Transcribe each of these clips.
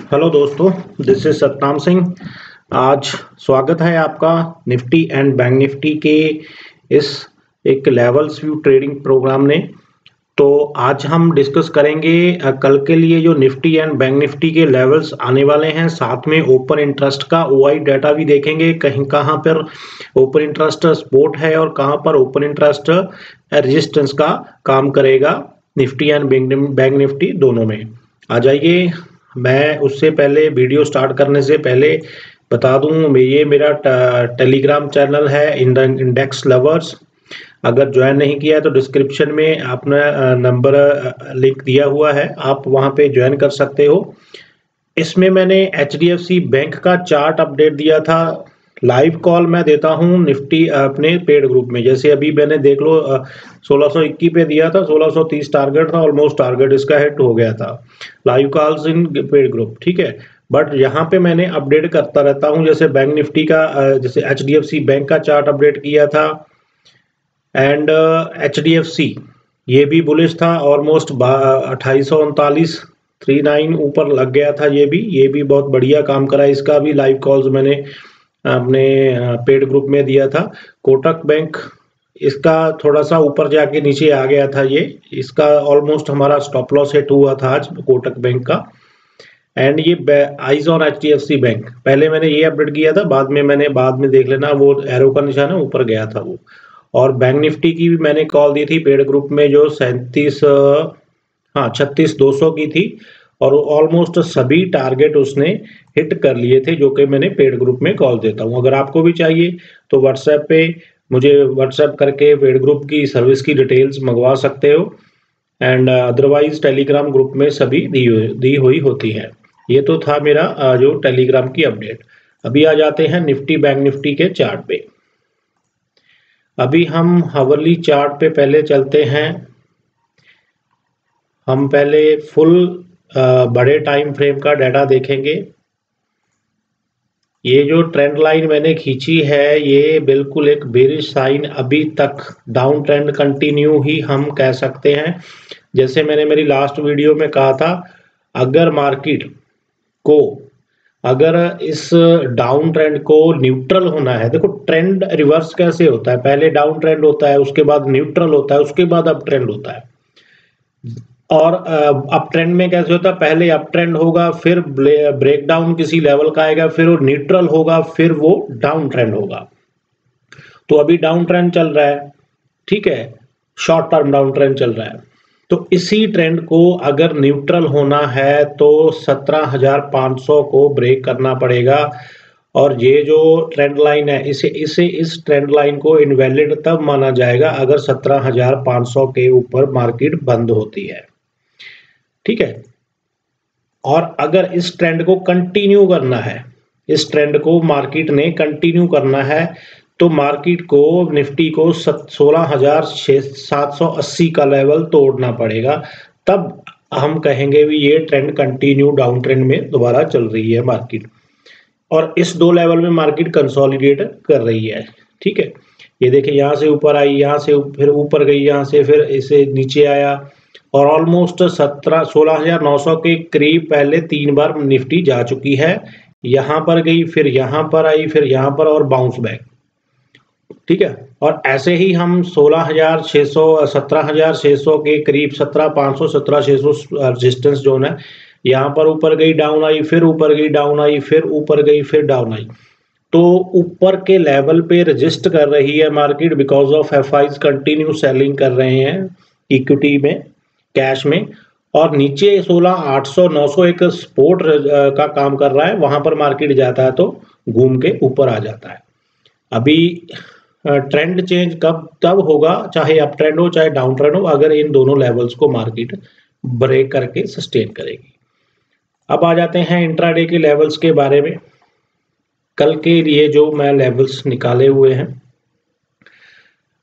Hello दोस्तों, this is Satnam Singh. आज स्वागत है आपका निफ्टी एंड बैंक निफ्टी के इस एक लेवल्स व्यू ट्रेडिंग प्रोग्राम में। तो आज हम डिस्कस करेंगे कल के लिए जो निफ्टी एंड बैंक निफ्टी के लेवल्स आने वाले हैं, साथ में ओपन इंटरेस्ट का ओआई डाटा भी देखेंगे, कहीं कहाँ पर ओपन इंटरेस्ट सपोर्ट है और कहाँ पर ओपन इंटरेस्ट रेजिस्टेंस का काम करेगा निफ्टी एंड बैंक निफ्टी दोनों में। आ जाइए। मैं उससे पहले वीडियो स्टार्ट करने से पहले बता दूं, ये मेरा टेलीग्राम चैनल है इंडेक्स लवर्स। अगर ज्वाइन नहीं किया है तो डिस्क्रिप्शन में आपने नंबर लिंक दिया हुआ है, आप वहां पे ज्वाइन कर सकते हो। इसमें मैंने एचडीएफसी बैंक का चार्ट अपडेट दिया था। लाइव कॉल मैं देता हूं निफ्टी अपने पेड ग्रुप में। जैसे अभी मैंने देख लो 1621 पे दिया था, 1630 टारगेट था, ऑलमोस्ट टारगेट इसका हिट हो गया था। Live calls in paid group, ठीक है। बट यहाँ पे मैंने अपडेट करता रहता हूँ, जैसे बैंक निफ्टी का जैसे एचडीएफसी बैंक का चार्ट अपडेट किया था एंड एचडीएफसी ये भी बुलिश था, ऑलमोस्ट 2839 ऊपर लग गया था। ये भी बहुत बढ़िया काम करा। इसका भी लाइव कॉल्स मैंने अपने पेड ग्रुप में दिया था। कोटक बैंक इसका थोड़ा सा ऊपर जाके नीचे आ गया था। इसका ऑलमोस्ट हमारा स्टॉप लॉस हिट हुआ था आज कोटक बैंक का। एंड ये आइज ऑन एचडीएफसी बैंक, पहले मैंने ये अपडेट किया था, बाद में देख लेना, वो एरो का निशान है ऊपर गया था वो। और बैंक निफ्टी की भी मैंने कॉल दी थी पेड ग्रुप में, जो 36,200 की थी, और ऑलमोस्ट सभी टारगेट उसने हिट कर लिए थे, जो कि मैंने पेड ग्रुप में कॉल देता हूं। अगर आपको भी चाहिए तो व्हाट्सएप पे मुझे व्हाट्सएप करके पेड ग्रुप की सर्विस की डिटेल्स मंगवा सकते हो। एंड अदरवाइज टेलीग्राम ग्रुप में सभी दी हुई होती है। ये तो था मेरा जो टेलीग्राम की अपडेट। अभी आ जाते हैं निफ्टी बैंक निफ्टी के चार्ट पे। अभी हम हावरली चार्ट पे पहले चलते हैं। हम पहले फुल बड़े टाइम फ्रेम का डाटा देखेंगे। ये जो ट्रेंड लाइन मैंने खींची है, ये बिल्कुल एक बेरिश साइन, अभी तक डाउन ट्रेंड कंटिन्यू ही हम कह सकते हैं। जैसे मैंने मेरी लास्ट वीडियो में कहा था, अगर मार्केट को इस डाउन ट्रेंड को न्यूट्रल होना है, देखो ट्रेंड रिवर्स कैसे होता है, पहले डाउन ट्रेंड होता है, उसके बाद न्यूट्रल होता है, उसके बाद अप ट्रेंड होता है। और अप ट्रेंड में कैसे होता है, पहले अप ट्रेंड होगा, फिर ब्रेक डाउन किसी लेवल का आएगा, फिर वो न्यूट्रल होगा, फिर वो डाउन ट्रेंड होगा। तो अभी डाउन ट्रेंड चल रहा है, ठीक है, शॉर्ट टर्म डाउन ट्रेंड चल रहा है। तो इसी ट्रेंड को अगर न्यूट्रल होना है तो 17,500 को ब्रेक करना पड़ेगा। और ये जो ट्रेंड लाइन है, इस ट्रेंड लाइन को इनवैलिड तब माना जाएगा अगर 17,500 के ऊपर मार्केट बंद होती है, ठीक है। और अगर इस ट्रेंड को कंटिन्यू करना है, इस ट्रेंड को मार्केट ने कंटिन्यू करना है, तो मार्केट को निफ्टी को 16,780 का लेवल तोड़ना पड़ेगा, तब हम कहेंगे भी ये ट्रेंड कंटिन्यू डाउन ट्रेंड में दोबारा चल रही है मार्केट। और इस दो लेवल में मार्केट कंसोलिडेट कर रही है, ठीक है। ये देखिए, यहाँ से ऊपर आई, यहाँ से फिर ऊपर गई, यहाँ से फिर इसे नीचे आया, और ऑलमोस्ट 16,900 के करीब पहले 3 बार निफ्टी जा चुकी है। यहाँ पर गई, फिर यहाँ पर आई, फिर यहाँ पर, और बाउंस बैक, ठीक है। और ऐसे ही हम 16,600 17,600 के करीब 17,500 17,600 रेजिस्टेंस जोन है, यहाँ पर ऊपर गई, डाउन आई, फिर ऊपर गई, डाउन आई, फिर ऊपर गई, फिर डाउन आई। तो ऊपर के लेवल पे रजिस्ट कर रही है market, because of FIIs continue selling कर रहे हैं इक्विटी में, कैश में। और नीचे 16,800 900 एक सपोर्ट का काम कर रहा है, वहां पर मार्केट जाता है तो घूम के ऊपर आ जाता है। अभी ट्रेंड चेंज तब होगा, चाहे अप ट्रेंड हो चाहे डाउन ट्रेंड हो, अगर इन दोनों लेवल्स को मार्केट ब्रेक करके सस्टेन करेगी। अब आ जाते हैं इंट्राडे के लेवल्स के बारे में। कल के लिए जो मैं लेवल्स निकाले हुए हैं,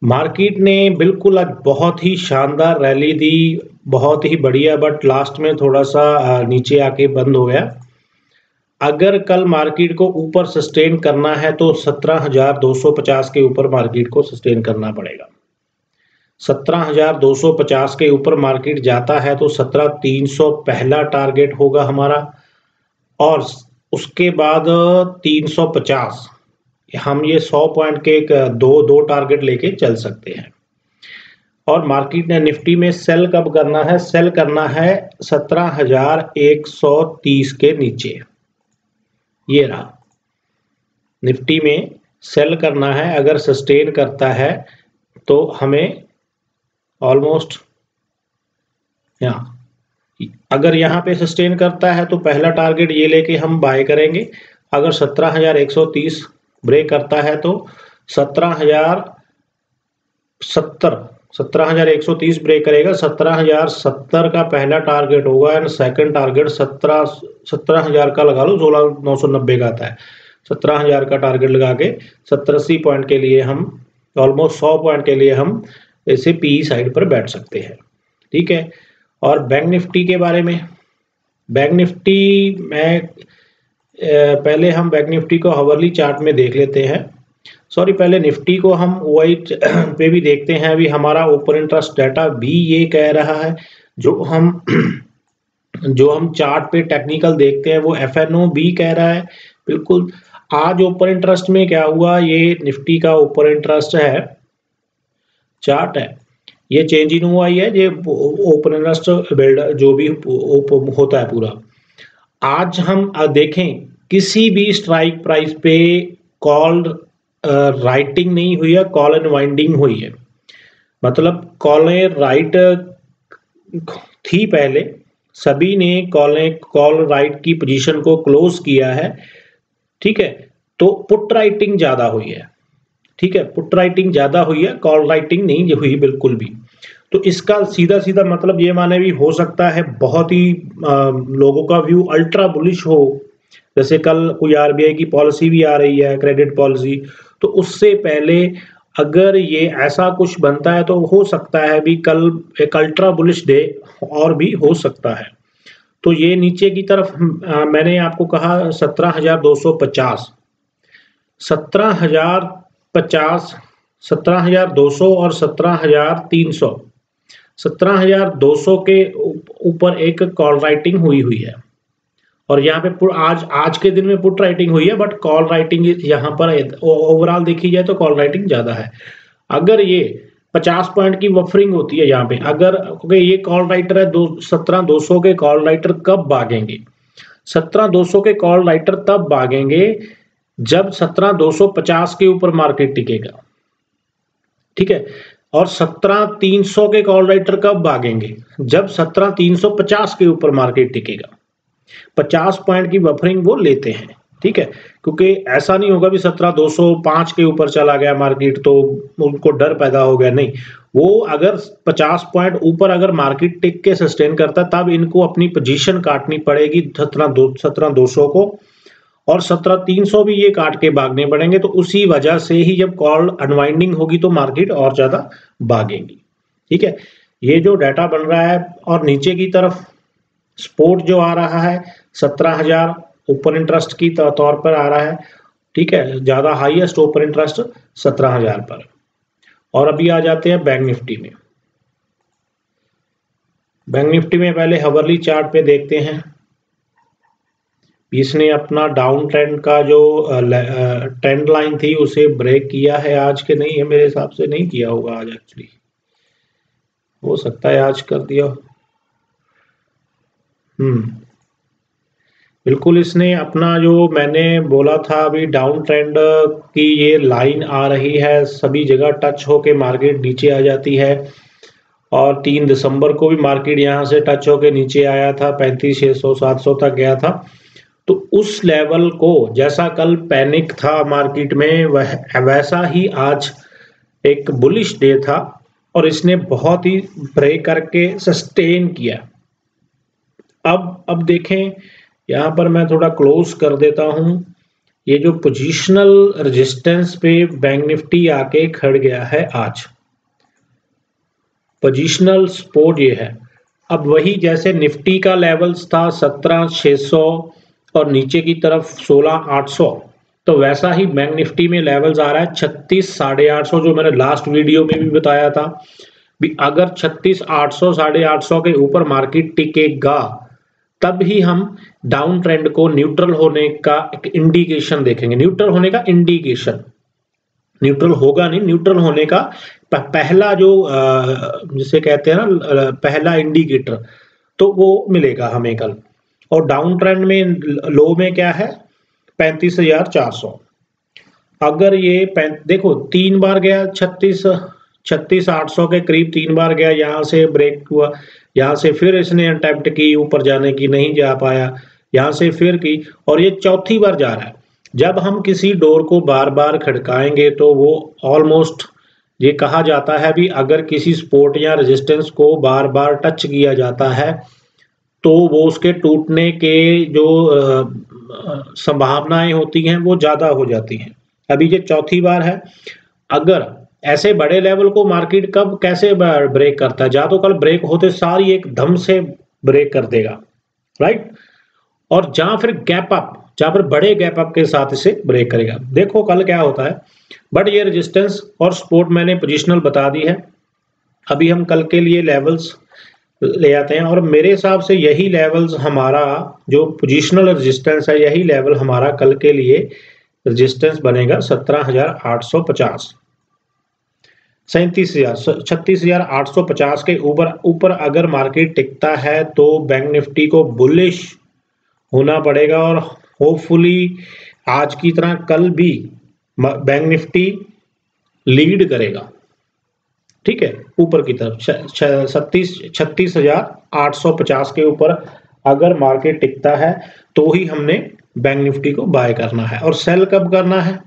मार्केट ने बिल्कुल आज बहुत ही शानदार रैली दी, बहुत ही बढ़िया, बट लास्ट में थोड़ा सा नीचे आके बंद हो गया। अगर कल मार्केट को ऊपर सस्टेन करना है तो 17,250 के ऊपर मार्केट को सस्टेन करना पड़ेगा। 17,250 के ऊपर मार्केट जाता है तो 17,300 पहला टारगेट होगा हमारा। और उसके बाद 350, हम ये 100 पॉइंट के दो टारगेट लेके चल सकते हैं। और मार्केट ने निफ्टी में सेल कब करना है? सेल करना है 17,130 के नीचे। ये रहा, निफ्टी में सेल करना है। अगर सस्टेन करता है तो हमें ऑलमोस्ट अगर यहाँ पे सस्टेन करता है तो पहला टारगेट ये लेके हम बाय करेंगे। अगर 17,130 ब्रेक करता है तो 17,130 ब्रेक करेगा, 17,070 का पहला टारगेट होगा एंड सेकंड टारगेट 17,000 का लगा लो, 16,990 का आता है। 17,000 का टारगेट लगा के 70-80 पॉइंट के लिए हम, ऑलमोस्ट 100 पॉइंट के लिए हम इसे पी साइड पर बैठ सकते हैं। ठीक है। और बैंक निफ्टी के बारे में, बैंक निफ्टी में पहले हम बैंक निफ्टी को हावरली चार्ट में देख लेते हैं। सॉरी, पहले निफ्टी को हम वाइट पे भी देखते हैं। अभी हमारा ओपन इंटरेस्ट डाटा भी ये कह रहा है, जो हम चार्ट पे टेक्निकल देखते हैं वो FNO भी कह रहा है। बिल्कुल, आज ओपन इंटरेस्ट में क्या हुआ, ये निफ्टी का ओपन इंटरेस्ट है, चार्ट है, ये चेंज इन हुआ ही है। ये ओपन इंटरेस्ट बिल्डर जो भी होता है पूरा, आज हम देखें किसी भी स्ट्राइक प्राइस पे कॉल राइटिंग नहीं हुई है, कॉल अनवाइंडिंग हुई है। मतलब कॉलें राइट थी, पहले सभी ने कॉल राइट की पोजीशन को क्लोज किया है। ठीक है, तो पुट राइटिंग ज्यादा हुई है। ठीक है, पुट राइटिंग ज्यादा हुई है, कॉल राइटिंग नहीं हुई बिल्कुल भी। तो इसका सीधा सीधा मतलब ये माने भी हो सकता है बहुत ही लोगों का व्यू अल्ट्रा बुलिश हो, जैसे कल कोई RBI की पॉलिसी भी आ रही है, क्रेडिट पॉलिसी, तो उससे पहले अगर ये ऐसा कुछ बनता है तो हो सकता है भी कल एक अल्ट्रा बुलिश डे और भी हो सकता है। तो ये नीचे की तरफ मैंने आपको कहा 17,250, 17,050, 17,200 और 17,300, 17,200 के ऊपर एक कॉल राइटिंग हुई है। और यहाँ पे आज के दिन में पुट राइटिंग हुई है, बट कॉल राइटिंग यहाँ पर ओवरऑल देखी जाए तो कॉल राइटिंग ज्यादा है। अगर ये 50 पॉइंट की बफरिंग होती है यहाँ पे, अगर क्योंकि ये कॉल राइटर है 17,200 के कॉल राइटर कब भागेंगे? 17,200 के कॉल राइटर तब भागेंगे जब 17,250 के ऊपर मार्केट टिकेगा। ठीक है, और 17,300 के कॉल राइटर कब भागेंगे? जब 17,350 के ऊपर मार्केट टिकेगा। 50 पॉइंट की बफरिंग वो लेते हैं। ठीक है, क्योंकि ऐसा नहीं होगा भी 17,205 के ऊपर चला गया मार्केट तो उनको डर पैदा हो गया, नहीं। वो अगर 50 पॉइंट ऊपर अगर मार्केट टिक के सस्टेन करता तब इनको अपनी पोजीशन काटनी पड़ेगी 17,200 को, और 17,300 भी ये काट के भागने पड़ेंगे। तो उसी वजह से ही जब कॉल अनवाइंडिंग होगी तो मार्केट और ज्यादा भागेंगी। ठीक है, ये जो डाटा बन रहा है, और नीचे की तरफ सपोर्ट जो आ रहा है 17,000 ओपन इंटरेस्ट की तौर पर आ रहा है। ठीक है, ज्यादा हाईएस्ट ओपन इंटरेस्ट 17,000 पर। और अभी आ जाते हैं बैंक निफ्टी में। बैंक निफ्टी में पहले हावरली चार्ट पे देखते हैं। इसने अपना डाउन ट्रेंड का जो ट्रेंड लाइन थी उसे ब्रेक किया है आज के, नहीं है मेरे हिसाब से, नहीं किया होगा आज, एक्चुअली हो सकता है आज कर दिया। बिल्कुल, इसने अपना जो मैंने बोला था अभी डाउन ट्रेंड की ये लाइन आ रही है, सभी जगह टच होके मार्केट नीचे आ जाती है। और 3 दिसंबर को भी मार्केट यहाँ से टच होके नीचे आया था, 35,600 700 तक गया था। तो उस लेवल को, जैसा कल पैनिक था मार्केट में, वैसा ही आज एक बुलिश डे था और इसने बहुत ही ब्रेक करके सस्टेन किया। अब देखें, यहाँ पर मैं थोड़ा क्लोज कर देता हूं। ये जो पोजीशनल रेजिस्टेंस पे बैंक निफ्टी आके खड़ गया है आज, पोजीशनल सपोर्ट ये है। अब वही जैसे निफ्टी का लेवल्स था 17,600 और नीचे की तरफ 16,800, तो वैसा ही बैंक निफ्टी में लेवल्स आ रहा है 36,850, जो मैंने लास्ट वीडियो में भी बताया था भी अगर 36,800 850 के ऊपर मार्केट टिकेगा तब ही हम डाउन ट्रेंड को न्यूट्रल होने का एक इंडिकेशन देखेंगे। न्यूट्रल होने का इंडिकेशन, न्यूट्रल होगा नहीं, न्यूट्रल होने का पहला जो जिसे कहते हैं ना पहला इंडिकेटर, तो वो मिलेगा हमें कल। और डाउन ट्रेंड में लो में क्या है 35,400। अगर ये देखो 3 बार गया 36,800 के करीब 3 बार गया, यहाँ से ब्रेक हुआ, यहाँ से फिर इसने अटेम्प्ट की ऊपर जाने की, नहीं जा पाया, यहाँ से फिर की, और ये चौथी बार जा रहा है। जब हम किसी डोर को बार बार खड़काएंगे तो वो ऑलमोस्ट, ये कहा जाता है भी अगर किसी सपोर्ट या रेजिस्टेंस को बार बार टच किया जाता है तो वो उसके टूटने के जो संभावनाएं होती हैं वो ज्यादा हो जाती हैं। अभी ये चौथी बार है। अगर ऐसे बड़े लेवल को मार्केट कब कैसे ब्रेक करता है, या तो कल ब्रेक होते सारी एकदम से ब्रेक कर देगा, राइट, और जहां फिर गैप अप, जहां पर बड़े गैप अप के साथ इसे ब्रेक करेगा। देखो कल क्या होता है, बट ये रेजिस्टेंस और सपोर्ट मैंने पोजिशनल बता दी है। अभी हम कल के लिए लेवल्स ले आते हैं, और मेरे हिसाब से यही लेवल्स हमारा जो पोजिशनल रेजिस्टेंस है, यही लेवल हमारा कल के लिए रेजिस्टेंस बनेगा 17,850, 36,850 के ऊपर अगर मार्केट टिकता है तो बैंक निफ्टी को बुलिश होना पड़ेगा, और होपफुली आज की तरह कल भी बैंक निफ्टी लीड करेगा, ठीक है, ऊपर की तरफ 36,850 के ऊपर अगर मार्केट टिकता है तो ही हमने बैंक निफ्टी को बाय करना है। और सेल कब करना है,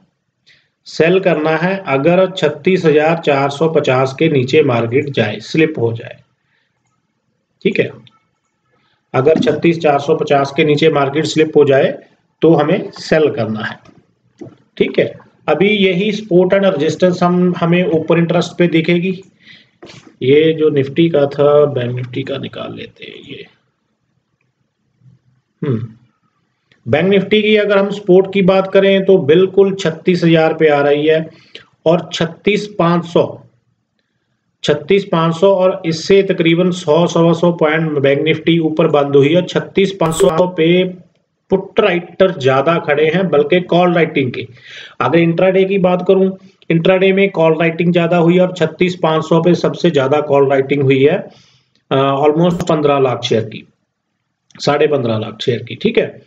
सेल करना है अगर 36,450 के नीचे मार्केट जाए, स्लिप हो जाए, ठीक है, अगर 36,450 के नीचे मार्केट स्लिप हो जाए तो हमें सेल करना है, ठीक है। अभी यही सपोर्ट एंड रेजिस्टेंस हमें ओपन इंटरेस्ट पे दिखेगी। ये जो निफ्टी का था, बैंक निफ्टी का निकाल लेते हैं ये। बैंक निफ्टी की अगर हम सपोर्ट की बात करें तो बिल्कुल 36,000 पे आ रही है, और 36,500 और इससे तकरीबन 100-125 पॉइंट बैंक निफ्टी ऊपर बंद हुई है। 36,500 पे पुट राइटर ज्यादा खड़े हैं बल्कि कॉल राइटिंग के। अगर इंट्राडे की बात करूं, इंट्राडे में कॉल राइटिंग ज्यादा हुई है, और 36,500 पे सबसे ज्यादा कॉल राइटिंग हुई है, ऑलमोस्ट 15 लाख शेयर की, 15.5 लाख शेयर की, ठीक है।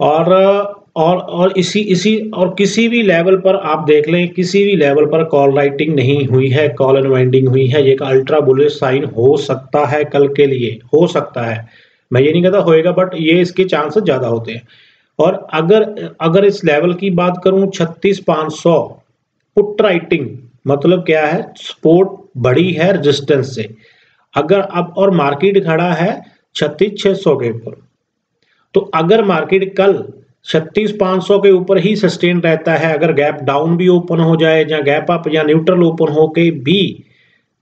और इसी और किसी भी लेवल पर आप देख लें, किसी भी लेवल पर कॉल राइटिंग नहीं हुई है, कॉल अनवाइंडिंग हुई है। ये एक अल्ट्रा बुलिश साइन हो सकता है कल के लिए, हो सकता है, मैं ये नहीं कहता होएगा, बट ये इसके चांसेस ज्यादा होते हैं। और अगर इस लेवल की बात करूं 36,500 पुट राइटिंग मतलब क्या है, सपोर्ट बड़ी है रेजिस्टेंस से। अगर अब और मार्केट खड़ा है 36,600 के ऊपर, तो अगर मार्केट कल 36,500 के ऊपर ही सस्टेन रहता है, अगर गैप डाउन भी ओपन हो जाए या गैप अप या न्यूट्रल ओपन होके भी,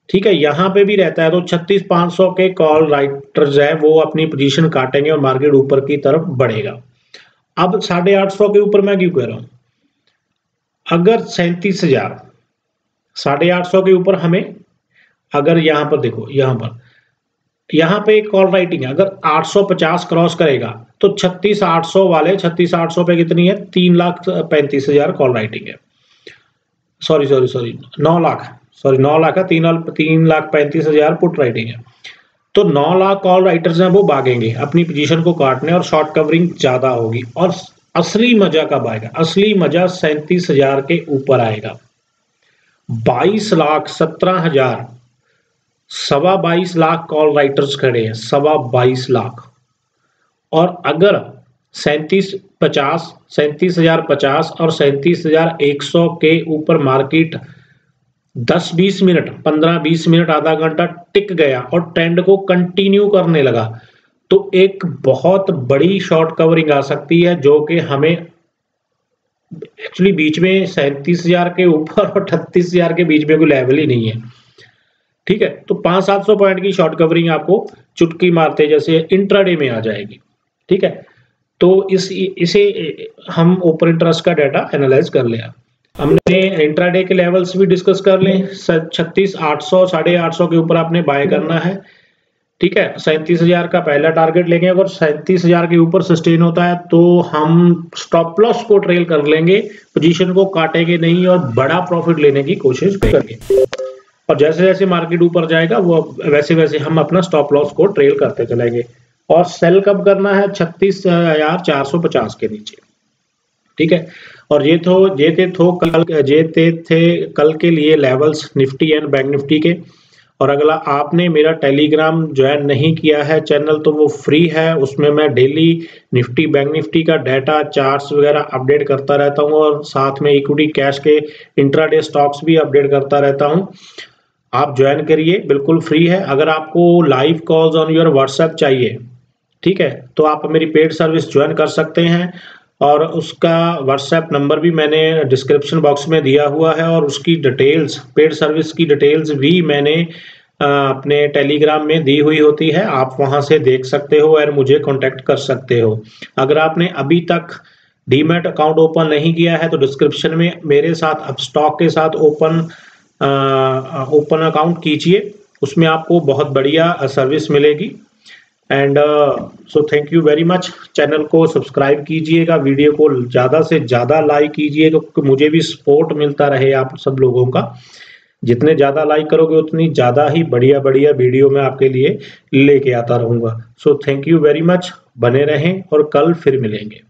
ठीक है, यहां पे भी रहता है, तो 36,500 के कॉल राइटर्स है वो अपनी पोजीशन काटेंगे और मार्केट ऊपर की तरफ बढ़ेगा। अब 850 के ऊपर मैं क्यों कह रहा हूं, अगर 37,000 850 के ऊपर हमें, अगर यहां पर देखो, यहां पे कॉल राइटिंग है, अगर 850 क्रॉस करेगा तो 36,800 वाले 36,800 पे कितनी है, 3,35,000 कॉल राइटिंग है। सॉरी 9 लाख, 9 लाख है, 3,35,000 पुट राइटिंग है। तो 9 लाख कॉल राइटर्स हैं वो भागेंगे अपनी पोजीशन को काटने, और शॉर्ट कवरिंग ज्यादा होगी। और असली मजा कब आएगा, असली मजा 37,000 के ऊपर आएगा। 22,17,000, 22.25 लाख कॉल राइटर्स खड़े हैं, 22.25 लाख। और अगर 37,050 और 37,100 के ऊपर मार्केट 10-20 मिनट, 15-20 मिनट, आधा घंटा टिक गया और ट्रेंड को कंटिन्यू करने लगा, तो एक बहुत बड़ी शॉर्ट कवरिंग आ सकती है, जो कि हमें एक्चुअली बीच में 37,000 के ऊपर और 38,000 के बीच में कोई लेवल ही नहीं है, ठीक है। तो 500-700 पॉइंट की शॉर्ट कवरिंग आपको चुटकी मारते जैसे इंट्राडे में आ जाएगी, ठीक है। तो इसे हम ओपन इंटरेस्ट का डाटा एनालाइज कर लिया हमने, इंट्राडे के लेवल्स भी डिस्कस कर लें। 36,800 850 के ऊपर आपने बाय करना है, ठीक है, 37,000 का पहला टारगेट लेंगे। अगर 37,000 के ऊपर सस्टेन होता है तो हम स्टॉप लॉस को ट्रेल कर लेंगे, पोजीशन को काटेंगे नहीं और बड़ा प्रॉफिट लेने की कोशिश करेंगे। और जैसे जैसे मार्केट ऊपर जाएगा वो वैसे वैसे हम अपना स्टॉप लॉस को ट्रेल करते चलेंगे। और सेल कब करना है? 36,450 के नीचे। ठीक है, और ये थे कल के लिए levels Nifty and bank Nifty के। और अगला, आपने मेरा टेलीग्राम ज्वाइन नहीं किया है चैनल तो वो फ्री है, उसमें मैं डेली निफ्टी बैंक निफ्टी का डाटा चार्ट्स वगैरह अपडेट करता रहता हूँ और साथ में इक्विटी कैश के इंट्राडे स्टॉक्स भी अपडेट करता रहता हूँ। आप ज्वाइन करिए, बिल्कुल फ्री है। अगर आपको live calls on your WhatsApp चाहिए, ठीक है, तो आप मेरी पेड सर्विस ज्वाइन कर सकते हैं और उसका व्हाट्सएप नंबर भी मैंने डिस्क्रिप्शन बॉक्स में दिया हुआ है और उसकी डिटेल्स, पेड सर्विस की डिटेल्स भी मैंने अपने टेलीग्राम में दी हुई होती है। आप वहां से देख सकते हो और मुझे कांटेक्ट कर सकते हो। अगर आपने अभी तक डीमैट अकाउंट ओपन नहीं किया है तो डिस्क्रिप्शन में मेरे साथ अपस्टॉक के साथ ओपन अकाउंट कीजिए, उसमें आपको बहुत बढ़िया सर्विस मिलेगी। And so thank you very much. Channel को सब्सक्राइब कीजिएगा, वीडियो को ज़्यादा से ज़्यादा लाइक कीजिएगा क्योंकि मुझे भी सपोर्ट मिलता रहे आप सब लोगों का। जितने ज़्यादा लाइक करोगे उतनी ज़्यादा ही बढ़िया बढ़िया वीडियो मैं आपके लिए लेके आता रहूँगा। So thank you very much, बने रहें और कल फिर मिलेंगे।